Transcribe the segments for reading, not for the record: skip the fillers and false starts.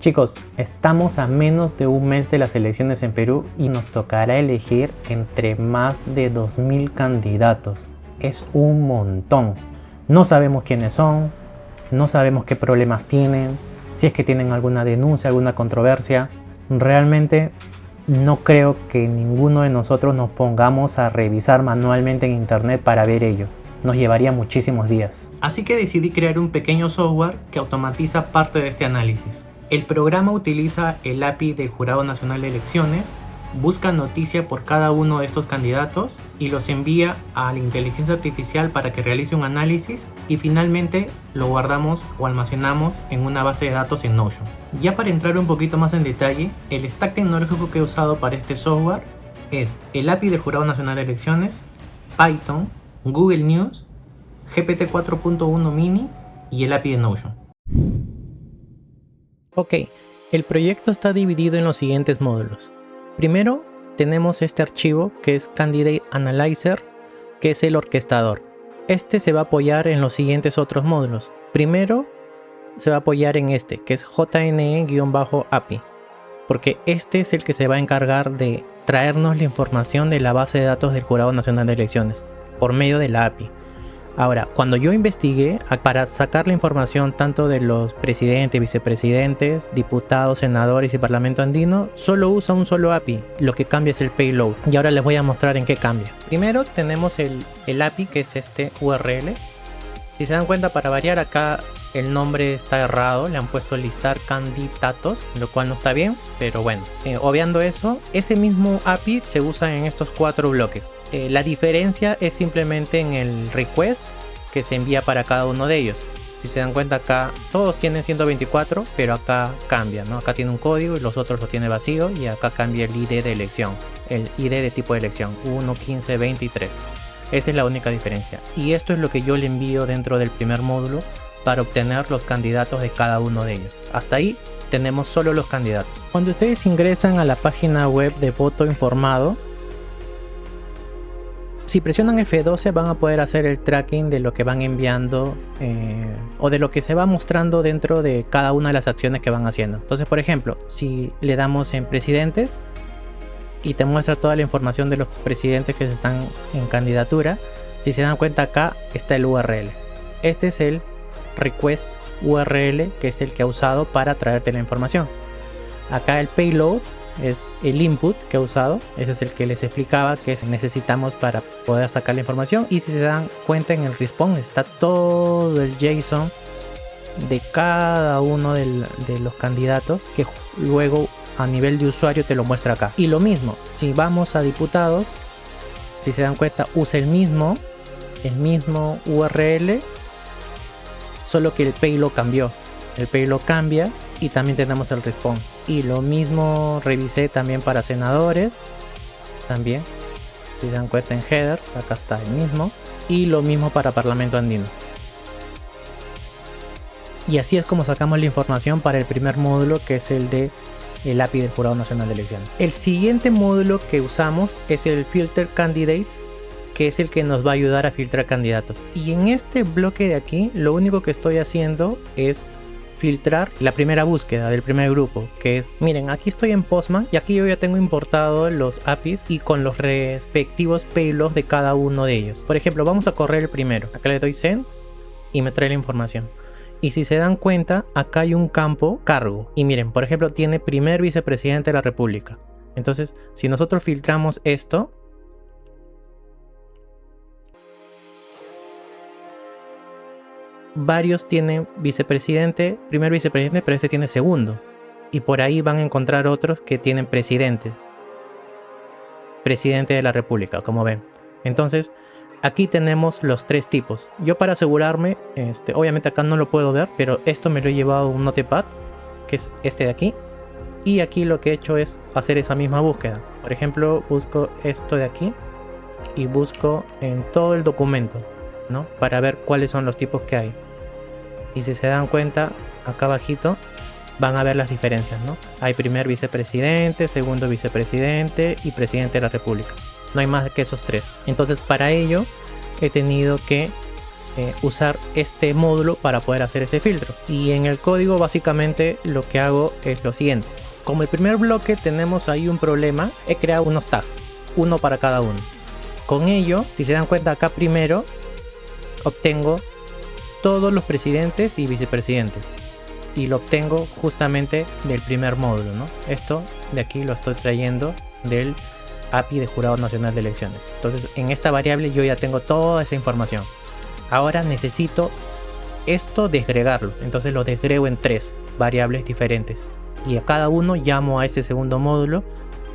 Chicos, estamos a menos de un mes de las elecciones en Perú y nos tocará elegir entre más de 2000 candidatos. Es un montón. No sabemos quiénes son, no sabemos qué problemas tienen, si es que tienen alguna denuncia, alguna controversia. Realmente no creo que ninguno de nosotros nos pongamos a revisar manualmente en internet para ver ello. Nos llevaría muchísimos días. Así que decidí crear un pequeño software que automatiza parte de este análisis. El programa utiliza el API del Jurado Nacional de Elecciones, busca noticia por cada uno de estos candidatos y los envía a la inteligencia artificial para que realice un análisis y finalmente lo guardamos o almacenamos en una base de datos en Notion. Ya para entrar un poquito más en detalle, el stack tecnológico que he usado para este software es el API del Jurado Nacional de Elecciones, Python, Google News, GPT 4.1 Mini y el API de Notion. Ok, el proyecto está dividido en los siguientes módulos. Primero, tenemos este archivo que es Candidate Analyzer, que es el orquestador. Este se va a apoyar en los siguientes otros módulos. Primero, se va a apoyar en este, que es JNE-API, porque este es el que se va a encargar de traernos la información de la base de datos del Jurado Nacional de Elecciones, por medio de la API. Ahora, cuando yo investigué para sacar la información tanto de los presidentes, vicepresidentes, diputados, senadores y parlamento andino, solo usa un solo API, lo que cambia es el payload. Y ahora les voy a mostrar en qué cambia. Primero tenemos el API, que es este URL. Si se dan cuenta, para variar acá el nombre está errado, le han puesto listar candidatos, lo cual no está bien, pero bueno, obviando eso, ese mismo API se usa en estos 4 bloques. La diferencia es simplemente en el request que se envía para cada uno de ellos. Si se dan cuenta, acá todos tienen 124, pero acá cambia, ¿no? Acá tiene un código y los otros lo tiene vacío, y acá cambia el ID de elección, el ID de tipo de elección, 1, 15, 23. Esa es la única diferencia. Y esto es lo que yo le envío dentro del primer módulo para obtener los candidatos de cada uno de ellos. Hasta ahí tenemos solo los candidatos. Cuando ustedes ingresan a la página web de voto informado, si presionan F12 van a poder hacer el tracking de lo que van enviando o de lo que se va mostrando dentro de cada una de las acciones que van haciendo. Entonces, por ejemplo, si le damos en presidentes y te muestra toda la información de los presidentes que están en candidatura, si se dan cuenta, acá está el URL. Este es el request URL, que es el que ha usado para traerte la información. Acá el payload es el input que ha usado, ese es el que les explicaba que necesitamos para poder sacar la información. Y si se dan cuenta, en el response está todo el JSON de cada uno de los candidatos, que luego a nivel de usuario te lo muestra acá. Y lo mismo, si vamos a diputados, si se dan cuenta, usa el mismo URL, solo que el payload cambió. El payload cambia y también tenemos el response. Y lo mismo revisé también para senadores. También, si se dan cuenta, en headers, acá está el mismo. Y lo mismo para parlamento andino. Y así es como sacamos la información para el primer módulo, que es el de el API del Jurado Nacional de Elecciones. El siguiente módulo que usamos es el Filter Candidates, que es el que nos va a ayudar a filtrar candidatos. Y en este bloque de aquí, lo único que estoy haciendo es filtrar la primera búsqueda del primer grupo, que es, miren, aquí estoy en Postman y aquí yo ya tengo importado los APIs y con los respectivos payloads de cada uno de ellos. Por ejemplo, vamos a correr el primero. Acá le doy send y me trae la información. Y si se dan cuenta, acá hay un campo cargo. Y miren, por ejemplo, tiene primer vicepresidente de la República. Entonces, si nosotros filtramos esto, varios tienen vicepresidente, primer vicepresidente, pero este tiene segundo. Y por ahí van a encontrar otros que tienen presidente de la República, como ven. Entonces, aquí tenemos los 3 tipos. Yo, para asegurarme, obviamente acá no lo puedo ver, pero esto me lo he llevado a un notepad, que es este de aquí. Y aquí lo que he hecho es hacer esa misma búsqueda. Por ejemplo, busco esto de aquí y busco en todo el documento, ¿no? Para ver cuáles son los tipos que hay. Y si se dan cuenta, acá abajito van a ver las diferencias, ¿no? Hay primer vicepresidente, segundo vicepresidente y presidente de la República. No hay más que esos 3. Entonces, para ello he tenido que usar este módulo para poder hacer ese filtro. Y en el código básicamente lo que hago es lo siguiente. Como el primer bloque tenemos ahí un problema, he creado unos tags, uno para cada uno. Con ello, si se dan cuenta acá primero, obtengo todos los presidentes y vicepresidentes. Y lo obtengo justamente del primer módulo, ¿no? Esto de aquí lo estoy trayendo del API de Jurado Nacional de Elecciones. Entonces en esta variable yo ya tengo toda esa información. Ahora necesito esto desgregarlo. Entonces lo desgrego en 3 variables diferentes. Y a cada uno llamo a ese segundo módulo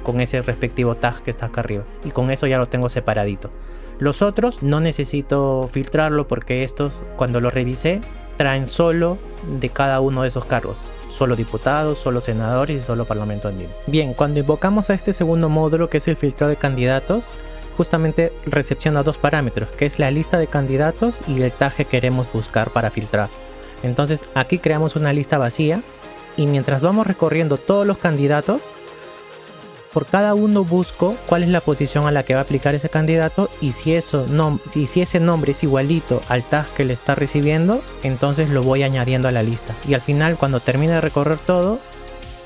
con ese respectivo tag que está acá arriba. Y con eso ya lo tengo separadito. Los otros no necesito filtrarlo porque estos, cuando los revisé, traen solo de cada uno de esos cargos. Solo diputados, solo senadores y solo parlamento andino. Bien, cuando invocamos a este segundo módulo, que es el filtrado de candidatos, justamente recepciona 2 parámetros, que es la lista de candidatos y el tag que queremos buscar para filtrar. Entonces aquí creamos una lista vacía y mientras vamos recorriendo todos los candidatos, por cada uno busco cuál es la posición a la que va a aplicar ese candidato y si ese nombre es igualito al tag que le está recibiendo, entonces lo voy añadiendo a la lista. Y al final, cuando termine de recorrer todo,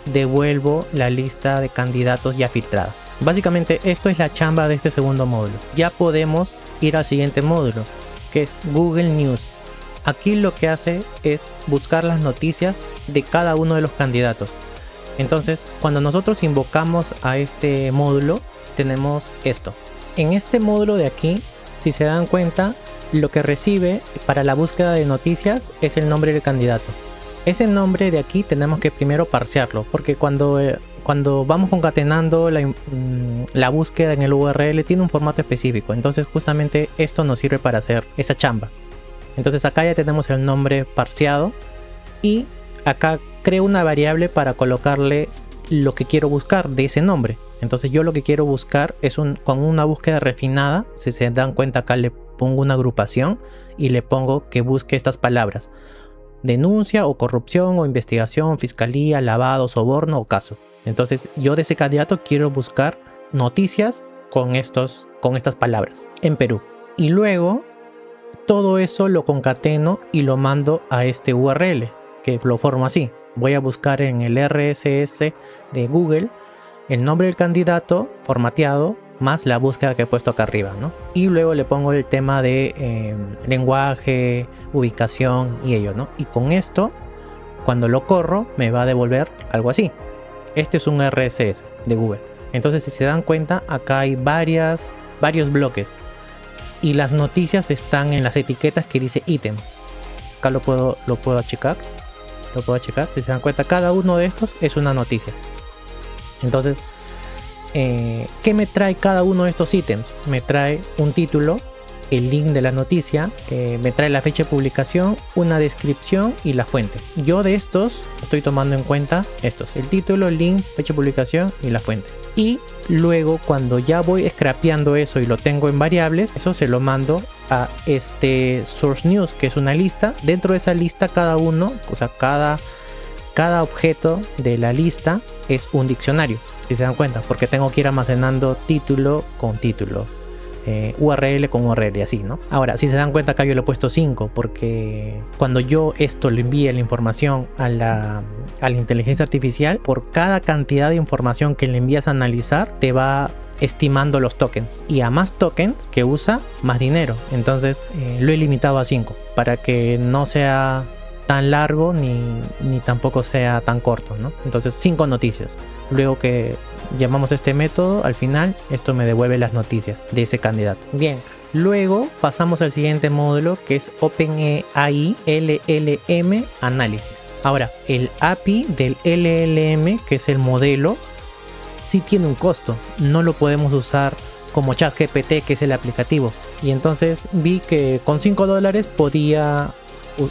devuelvo la lista de candidatos ya filtrada. Básicamente esto es la chamba de este segundo módulo. Ya podemos ir al siguiente módulo, que es Google News. Aquí lo que hace es buscar las noticias de cada uno de los candidatos. Entonces, cuando nosotros invocamos a este módulo, tenemos esto. En este módulo de aquí, si se dan cuenta, lo que recibe para la búsqueda de noticias es el nombre del candidato. Ese nombre de aquí tenemos que primero parsearlo, porque cuando vamos concatenando la búsqueda en el URL tiene un formato específico. Entonces, justamente esto nos sirve para hacer esa chamba. Entonces, acá ya tenemos el nombre parseado y acá creo una variable para colocarle lo que quiero buscar de ese nombre. Entonces yo lo que quiero buscar es con una búsqueda refinada. Si se dan cuenta, acá le pongo una agrupación y le pongo que busque estas palabras: denuncia o corrupción o investigación, fiscalía, lavado, soborno o caso. Entonces yo de ese candidato quiero buscar noticias con estas palabras en Perú. Y luego todo eso lo concateno y lo mando a este URL, que lo formo así. Voy a buscar en el RSS de Google el nombre del candidato formateado más la búsqueda que he puesto acá arriba, ¿no? Y luego le pongo el tema de lenguaje, ubicación y ello, ¿no? Y con esto, cuando lo corro, me va a devolver algo así. Este es un RSS de Google. Entonces, si se dan cuenta, acá hay varios bloques. Y las noticias están en las etiquetas que dice ítem. Acá lo puedo checar. Si se dan cuenta, cada uno de estos es una noticia. Entonces, ¿qué me trae cada uno de estos ítems? Me trae un título, el link de la noticia, me trae la fecha de publicación, una descripción y la fuente. Yo de estos estoy tomando en cuenta estos: el título, el link, fecha de publicación y la fuente. Y luego, cuando ya voy scrapeando eso y lo tengo en variables, eso se lo mando a este source news, que es una lista. Dentro de esa lista, cada objeto de la lista es un diccionario, si se dan cuenta, porque tengo que ir almacenando título con título, URL con URL y así, ¿no? Ahora, si se dan cuenta, acá yo le he puesto 5 porque cuando yo esto le envíe la información a la inteligencia artificial, por cada cantidad de información que le envías a analizar, te va estimando los tokens, y a más tokens que usa, más dinero. Entonces lo he limitado a 5 para que no sea tan largo ni tampoco sea tan corto, ¿no? Entonces 5 noticias. Luego que llamamos este método, al final esto me devuelve las noticias de ese candidato. Bien, luego pasamos al siguiente módulo, que es OpenAI LLM Análisis. Ahora, el API del LLM, que es el modelo, sí tiene un costo. No lo podemos usar como ChatGPT, que es el aplicativo. Y entonces vi que con $5 podía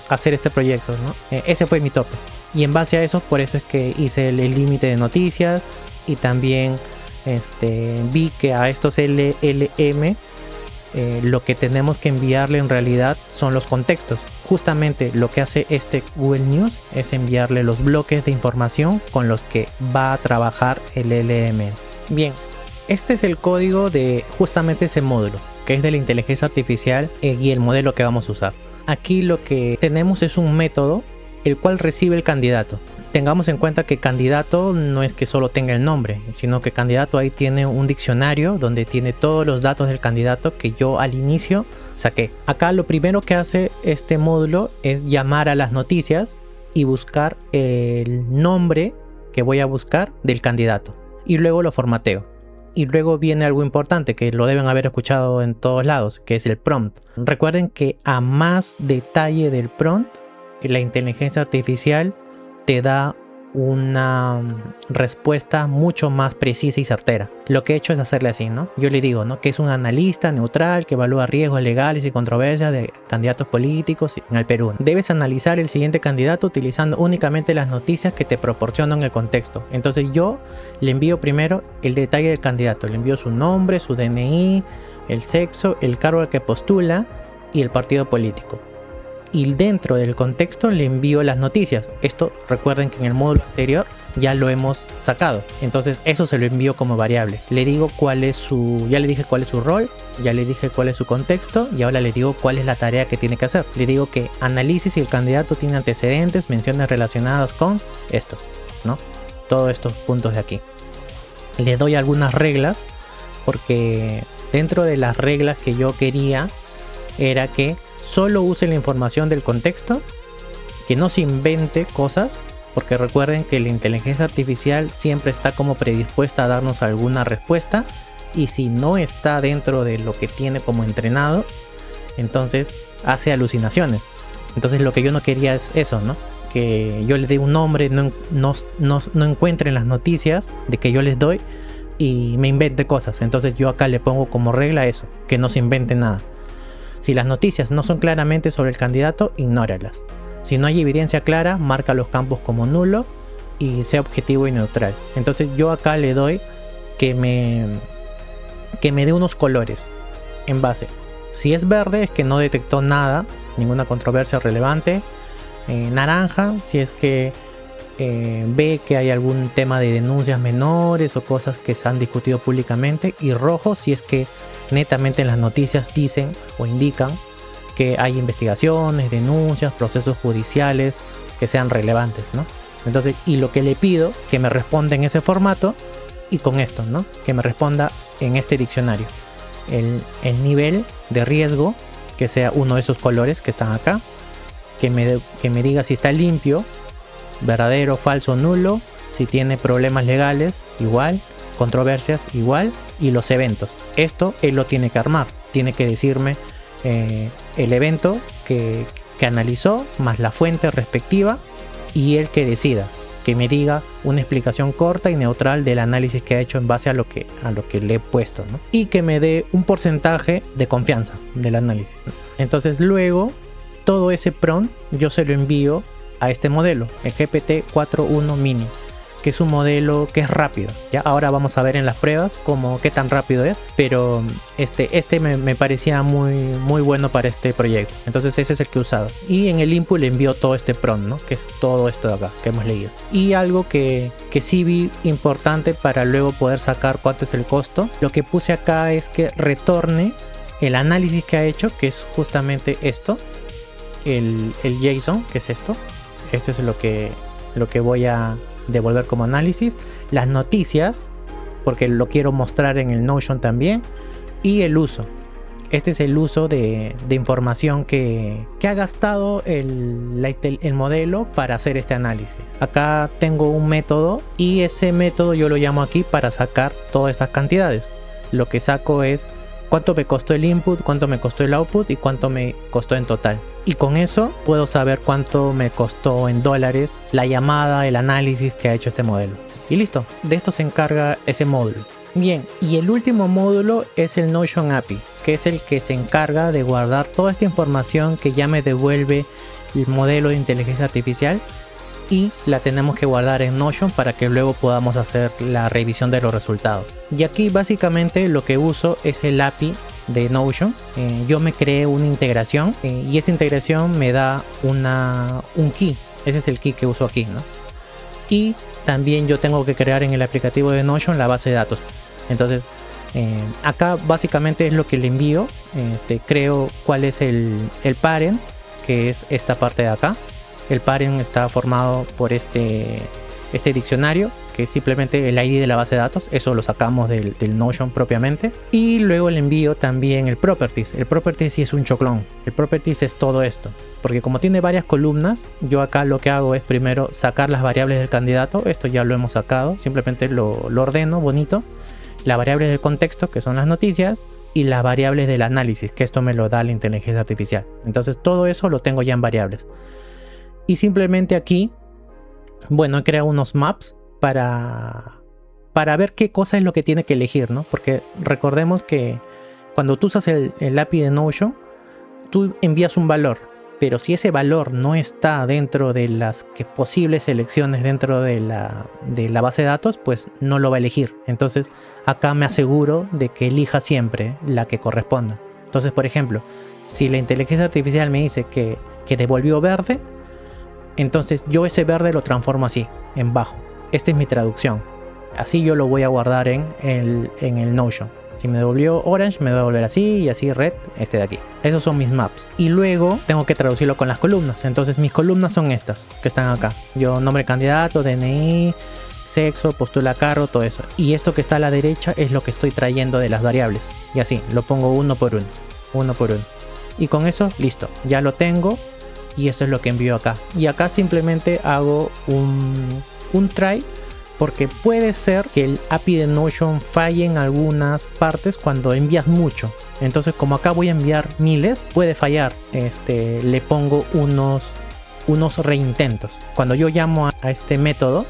hacer este proyecto, ¿no? Ese fue mi tope. Y en base a eso, por eso es que hice el límite de noticias. Y también vi que a estos LLM lo que tenemos que enviarle en realidad son los contextos. Justamente lo que hace este Google News es enviarle los bloques de información con los que va a trabajar el LLM. Bien, este es el código de justamente ese módulo, que es de la inteligencia artificial y el modelo que vamos a usar. aquí lo que tenemos es un método el cual recibe el candidato. Tengamos en cuenta que candidato no es que solo tenga el nombre, sino que candidato ahí tiene un diccionario donde tiene todos los datos del candidato que yo al inicio saqué. Acá lo primero que hace este módulo es llamar a las noticias y buscar el nombre que voy a buscar del candidato. Y luego lo formateo. Y luego viene algo importante que lo deben haber escuchado en todos lados, que es el prompt. Recuerden que a más detalle del prompt, la inteligencia artificial te da una respuesta mucho más precisa y certera. Lo que he hecho es hacerle así, ¿no? Yo le digo, ¿no?, que es un analista neutral que evalúa riesgos legales y controversias de candidatos políticos en el Perú. Debes analizar el siguiente candidato utilizando únicamente las noticias que te proporcionan el contexto. Entonces yo le envío primero el detalle del candidato. Le envío su nombre, su DNI, el sexo, el cargo al que postula y el partido político. Y dentro del contexto le envío las noticias. Esto recuerden que en el módulo anterior ya lo hemos sacado. Entonces eso se lo envío como variable. Le digo cuál es su... Ya le dije cuál es su rol, ya le dije cuál es su contexto y ahora le digo cuál es la tarea que tiene que hacer. Le digo que analice si el candidato tiene antecedentes, menciones relacionadas con esto, ¿no? Todos estos puntos de aquí. Le doy algunas reglas porque dentro de las reglas que yo quería era que solo use la información del contexto, que no se invente cosas, porque recuerden que la inteligencia artificial siempre está como predispuesta a darnos alguna respuesta, y si no está dentro de lo que tiene como entrenado, entonces hace alucinaciones. Entonces lo que yo no quería es eso, ¿no? Que yo le dé un nombre, no encuentre en las noticias de que yo les doy y me invente cosas. Entonces yo acá le pongo como regla eso, que no se invente nada. Si las noticias no son claramente sobre el candidato, ignóralas. Si no hay evidencia clara, marca los campos como nulo y sea objetivo y neutral. Entonces yo acá le doy que me dé unos colores en base. Si es verde es que no detectó nada, ninguna controversia relevante. Naranja si es que ve que hay algún tema de denuncias menores o cosas que se han discutido públicamente. Y rojo si es que netamente en las noticias dicen o indican que hay investigaciones, denuncias, procesos judiciales que sean relevantes, ¿no? Entonces, y lo que le pido, que me responda en ese formato y con esto, ¿no? Que me responda en este diccionario. El nivel de riesgo, que sea uno de esos colores que están acá. Que me diga si está limpio, verdadero, falso, nulo. Si tiene problemas legales, igual. Controversias, igual. Y los eventos. Esto él lo tiene que armar. Tiene que decirme el evento que analizó, más la fuente respectiva. Y él que decida. Que me diga una explicación corta y neutral del análisis que ha hecho en base a lo que le he puesto, ¿no? Y que me dé un porcentaje de confianza del análisis, ¿no? Entonces luego todo ese prompt yo se lo envío a este modelo, el GPT-4.1 Mini, que es un modelo que es rápido. Ya ahora vamos a ver en las pruebas qué tan rápido es, pero este me parecía muy bueno para este proyecto. Entonces ese es el que he usado. Y en el input le envío todo este prompt, ¿no? Que es todo esto de acá que hemos leído. Y algo que sí vi importante para luego poder sacar cuánto es el costo. Lo que puse acá es que retorne el análisis que ha hecho, que es justamente esto. El JSON, que es esto. Esto es lo que voy a devolver como análisis. Las noticias, porque lo quiero mostrar en el Notion también. Y el uso. Este es el uso de información que ha gastado el modelo para hacer este análisis. Acá tengo un método y ese método yo lo llamo aquí para sacar todas estas cantidades. Lo que saco es cuánto me costó el input, cuánto me costó el output y cuánto me costó en total. Y con eso puedo saber cuánto me costó en dólares la llamada, el análisis que ha hecho este modelo. Y listo, de esto se encarga ese módulo. Bien, y el último módulo es el Notion API, que es el que se encarga de guardar toda esta información que ya me devuelve el modelo de inteligencia artificial y la tenemos que guardar en Notion para que luego podamos hacer la revisión de los resultados. Y aquí básicamente lo que uso es el API de Notion. Yo me creé una integración y esa integración me da un key. Ese es el key que uso aquí, ¿no? Y también yo tengo que crear en el aplicativo de Notion la base de datos. Entonces acá básicamente es lo que le envío. Creo cuál es el parent, que es esta parte de acá. El parent está formado por este diccionario, que es simplemente el ID de la base de datos. Eso lo sacamos del Notion propiamente. Y luego le envío también el properties. El properties sí es un choclón. El properties es todo esto, porque como tiene varias columnas, yo acá lo que hago es primero sacar las variables del candidato. Esto ya lo hemos sacado, simplemente lo ordeno bonito. Las variables del contexto, que son las noticias, y las variables del análisis, que esto me lo da la inteligencia artificial. Entonces todo eso lo tengo ya en variables. Y simplemente aquí, bueno, he creado unos maps para ver qué cosa es lo que tiene que elegir, ¿no? Porque recordemos que cuando tú usas el API de Notion, tú envías un valor, pero si ese valor no está dentro de las posibles selecciones dentro de la base de datos, pues no lo va a elegir. Entonces acá me aseguro de que elija siempre la que corresponda. Entonces, por ejemplo, si la inteligencia artificial me dice que devolvió verde, entonces yo ese verde lo transformo así, en bajo. Esta es mi traducción. Así yo lo voy a guardar en el Notion. Si me devolvió orange, me va a devolver así, y así red, este de aquí. Esos son mis maps. Y luego tengo que traducirlo con las columnas. Entonces mis columnas son estas, que están acá. Yo, nombre de candidato, DNI, sexo, postula cargo, todo eso. Y esto que está a la derecha es lo que estoy trayendo de las variables. Y así, lo pongo uno por uno. Uno por uno. Y con eso, listo. Ya lo tengo. Y eso es lo que envío acá. Y acá simplemente hago un try, porque puede ser que el API de Notion falle en algunas partes cuando envías mucho. Entonces, como acá voy a enviar miles, puede fallar. Le pongo unos reintentos. Cuando yo llamo a este método,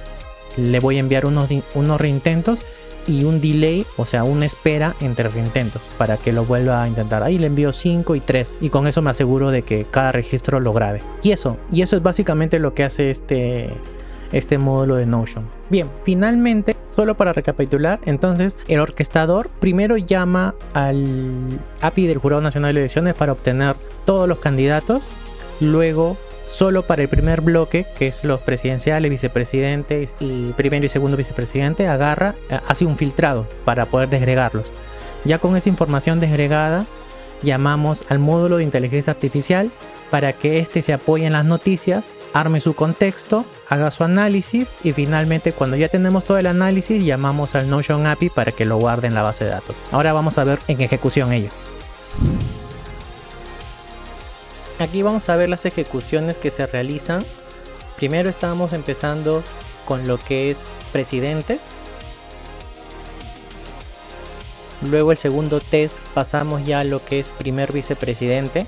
le voy a enviar unos reintentos y un delay, o sea, una espera entre reintentos para que lo vuelva a intentar. Ahí le envío 5 y 3 y con eso me aseguro de que cada registro lo grabe. Y eso es básicamente lo que hace este módulo de Notion. Bien, finalmente, solo para recapitular, entonces el orquestador primero llama al API del Jurado Nacional de Elecciones para obtener todos los candidatos. Luego, solo para el primer bloque, que es los presidenciales, vicepresidentes y primero y segundo vicepresidente, hace un filtrado para poder desagregarlos. Ya con esa información desagregada, llamamos al módulo de inteligencia artificial para que éste se apoye en las noticias, arme su contexto, haga su análisis y finalmente, cuando ya tenemos todo el análisis, llamamos al Notion API para que lo guarde en la base de datos. Ahora vamos a ver en ejecución ello. Aquí vamos a ver las ejecuciones que se realizan. Primero estamos empezando con lo que es presidente. Luego el segundo test pasamos ya a lo que es primer vicepresidente.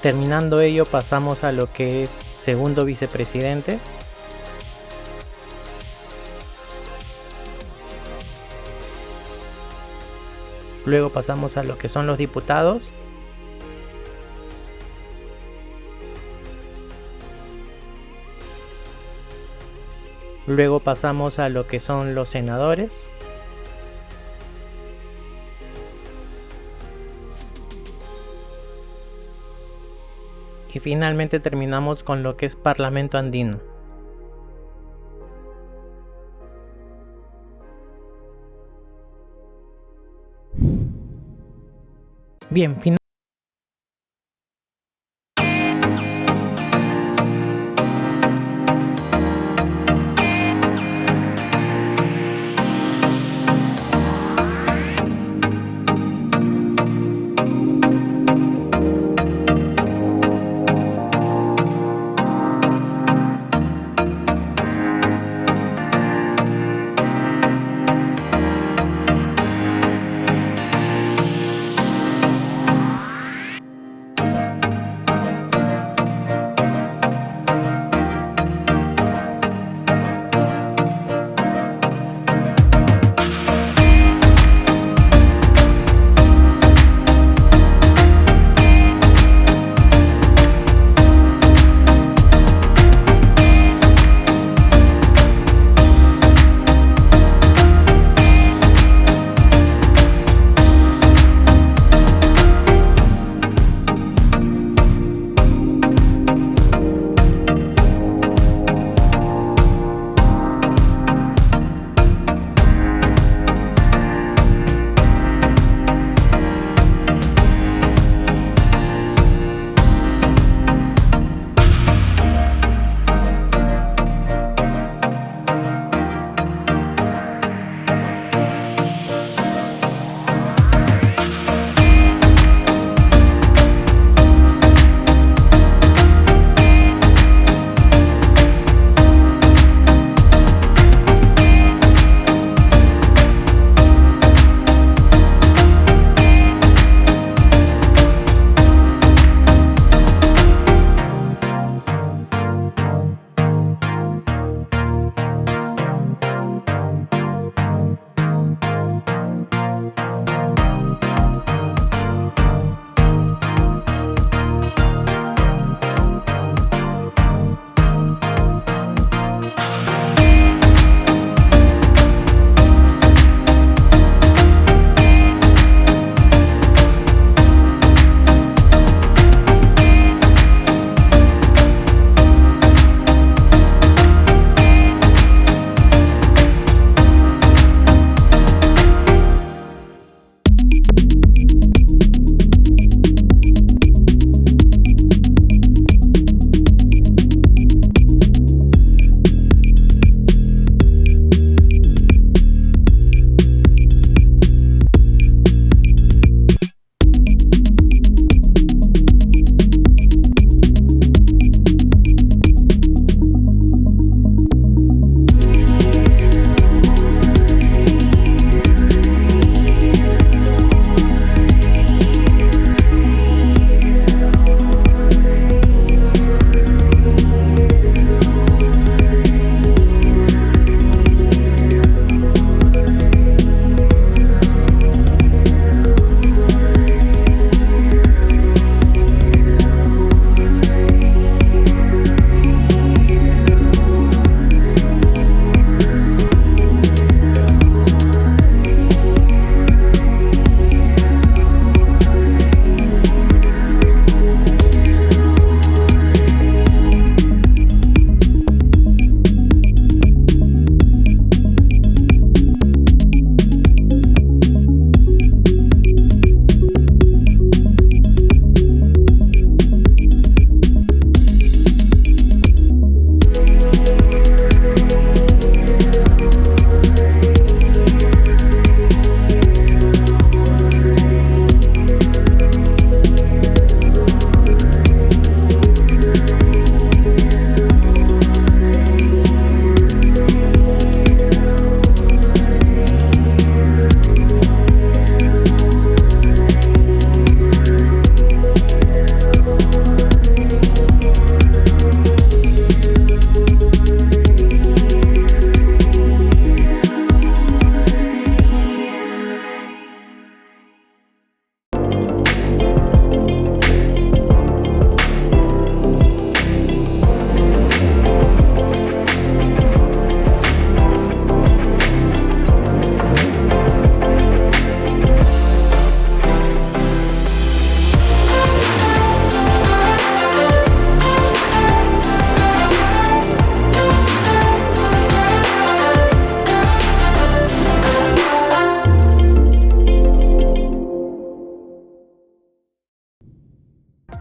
Terminando ello pasamos a lo que es segundo vicepresidente. Luego pasamos a lo que son los diputados. Luego pasamos a lo que son los senadores. Y finalmente terminamos con lo que es Parlamento Andino. Bien,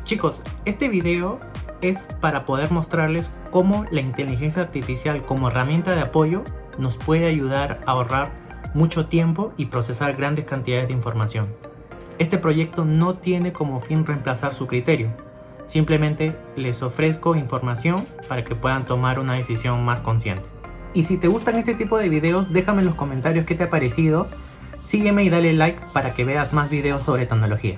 Chicos, este video es para poder mostrarles cómo la inteligencia artificial como herramienta de apoyo nos puede ayudar a ahorrar mucho tiempo y procesar grandes cantidades de información. Este proyecto no tiene como fin reemplazar su criterio, simplemente les ofrezco información para que puedan tomar una decisión más consciente. Y si te gustan este tipo de videos, déjame en los comentarios qué te ha parecido, sígueme y dale like para que veas más videos sobre tecnología.